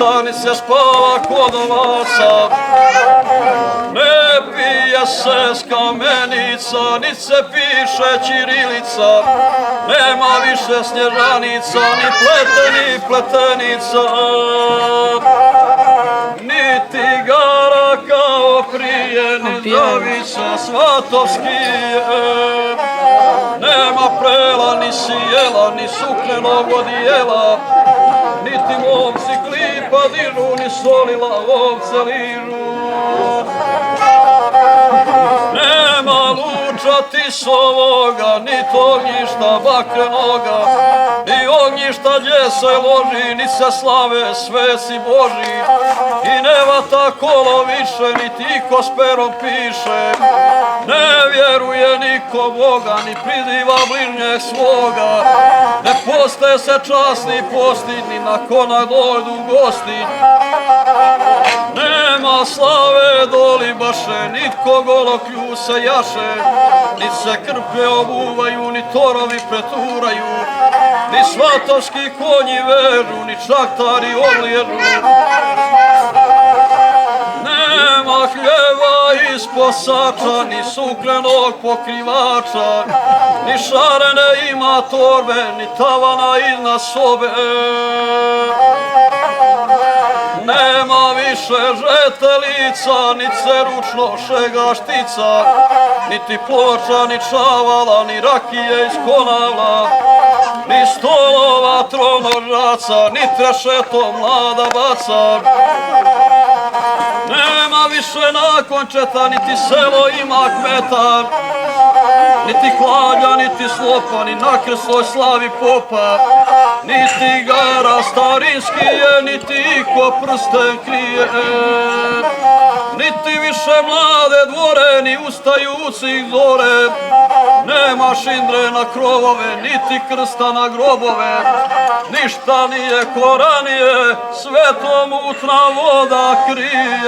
ptica, ni se spava kod ovaca. Ne pije se s kamenica, ni se piše ćirilica. Nema više snježanica, ni pletenica. Niti igara kao prije, ni zdravica svatovskije. Nema prela, ni sjela, ni suknenog odijela. Niti momci klipa dižu, ni solila ovce ližu. Nema luča tisovoga, ni ognjišta bakrenoga, ni ognjišta gdje se loži, ni se slave sveci Boži. I ne vata kolo više, niti ko s perom piše. Ne vjeruje niko Boga, ni priziva bližnjeg svoga. Ne poste se časni postidni, na kona dojdu gosti. Nema slave doli baše, nitko goloklju se jaše. Ni se krpe obuvaju, ni torovi preturaju. Ni svatovski konji vežu, ni čaktari odliježu. Nema hljeva ispod sača, ni suklenog pokrivača. Ni šarene ima torbe, ni tavana iznad sobe. Nema više žetelica, ni ceručno šegaštica, niti ploča, ni čavala, ni rakije iz konavla, ni stolova tronožaca, ni trešeto mlada baca. Nema više nakončeta, niti selo ima kmeta, niti kladja, niti slopa, ni na krsloj slavi popa. Niti igara starinski je, niti iko prsten krije. Niti više mlade dvore, ni ustajucih zore. Nema šindre na krovove, niti krsta na grobove. Ništa nije ko ranije, sve to mutna voda krije.